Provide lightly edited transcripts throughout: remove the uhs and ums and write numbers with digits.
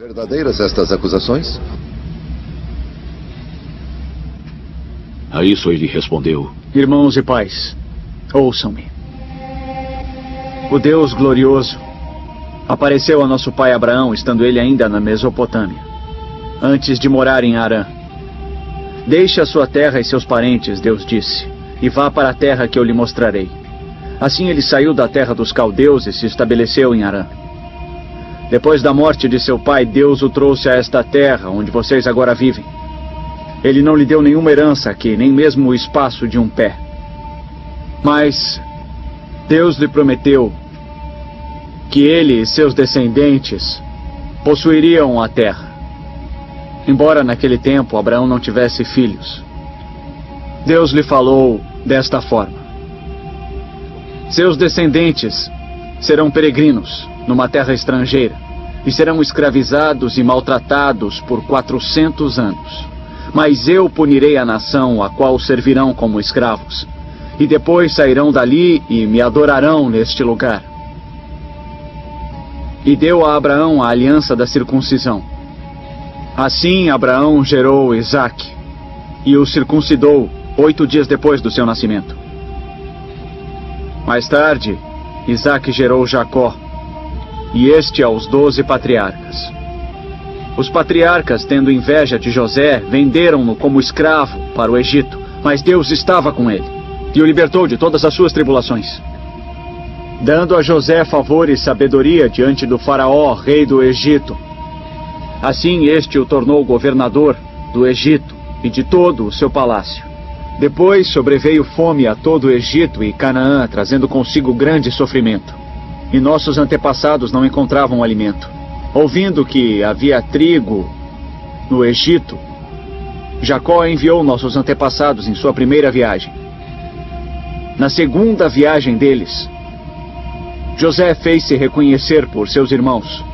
Verdadeiras estas acusações? A isso ele respondeu: Irmãos e pais, ouçam-me. O Deus glorioso apareceu a nosso pai Abraão, estando ele ainda na Mesopotâmia, antes de morar em Harã. Deixe a sua terra e seus parentes, Deus disse, e vá para a terra que eu lhe mostrarei. Assim ele saiu da terra dos caldeus e se estabeleceu em Harã. Depois da morte de seu pai, Deus o trouxe a esta terra, onde vocês agora vivem. Ele não lhe deu nenhuma herança aqui, nem mesmo o espaço de um pé. Mas Deus lhe prometeu que ele e seus descendentes possuiriam a terra. Embora naquele tempo Abraão não tivesse filhos, Deus lhe falou desta forma: seus descendentes serão peregrinos numa terra estrangeira e serão escravizados e maltratados por 400 anos. Mas eu punirei a nação a qual servirão como escravos, e depois sairão dali e me adorarão neste lugar. E deu a Abraão a aliança da circuncisão. Assim Abraão gerou Isaque, e o circuncidou 8 dias depois do seu nascimento. Mais tarde, Isaque gerou Jacó, e este aos 12 patriarcas. Os patriarcas, tendo inveja de José, venderam-no como escravo para o Egito, mas Deus estava com ele, e o libertou de todas as suas tribulações, dando a José favor e sabedoria diante do faraó, rei do Egito. Assim este o tornou governador do Egito e de todo o seu palácio. Depois sobreveio fome a todo o Egito e Canaã, trazendo consigo grande sofrimento. E nossos antepassados não encontravam alimento. Ouvindo que havia trigo no Egito, Jacó enviou nossos antepassados em sua primeira viagem. Na segunda viagem deles, José fez-se reconhecer por seus irmãos,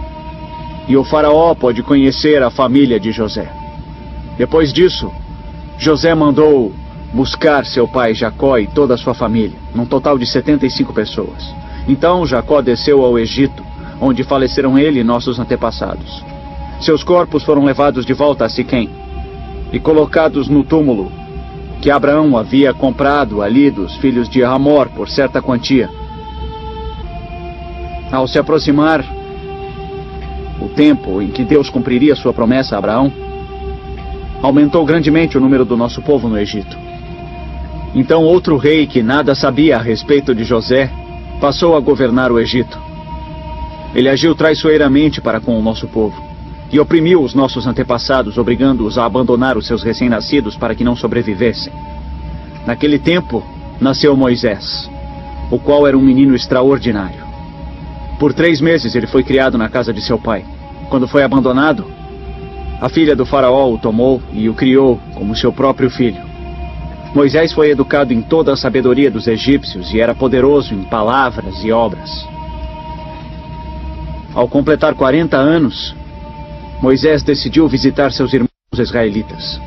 e o faraó pôde conhecer a família de José. Depois disso, José mandou buscar seu pai Jacó e toda a sua família, num total de 75 pessoas. Então Jacó desceu ao Egito, onde faleceram ele e nossos antepassados. Seus corpos foram levados de volta a Siquém e colocados no túmulo que Abraão havia comprado ali dos filhos de Hamor por certa quantia. Ao se aproximar o tempo em que Deus cumpriria sua promessa a Abraão, aumentou grandemente o número do nosso povo no Egito. Então outro rei que nada sabia a respeito de José passou a governar o Egito. Ele agiu traiçoeiramente para com o nosso povo e oprimiu os nossos antepassados, obrigando-os a abandonar os seus recém-nascidos para que não sobrevivessem. Naquele tempo nasceu Moisés, o qual era um menino extraordinário. Por 3 meses ele foi criado na casa de seu pai. Quando foi abandonado, a filha do faraó o tomou e o criou como seu próprio filho. Moisés foi educado em toda a sabedoria dos egípcios e era poderoso em palavras e obras. Ao completar 40 anos, Moisés decidiu visitar seus irmãos israelitas.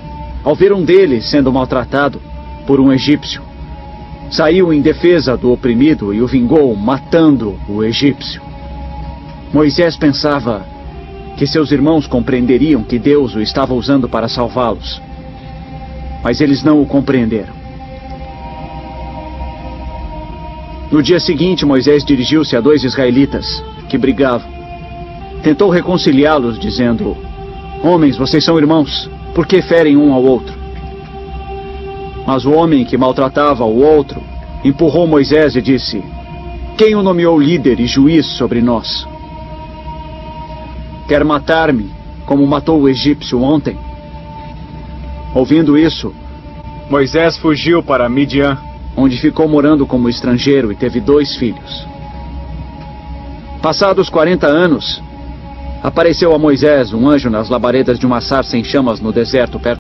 Ao ver um deles sendo maltratado por um egípcio, saiu em defesa do oprimido e o vingou, matando o egípcio. Moisés pensava que seus irmãos compreenderiam que Deus o estava usando para salvá-los, mas eles não o compreenderam. No dia seguinte, Moisés dirigiu-se a 2 israelitas que brigavam. Tentou reconciliá-los, dizendo: homens, vocês são irmãos, por que ferem um ao outro? Mas o homem que maltratava o outro empurrou Moisés e disse: quem o nomeou líder e juiz sobre nós? Quer matar-me, como matou o egípcio ontem? Ouvindo isso, Moisés fugiu para Midian, onde ficou morando como estrangeiro e teve 2 filhos. Passados 40 anos, apareceu a Moisés um anjo nas labaredas de uma sarça em chamas no deserto perto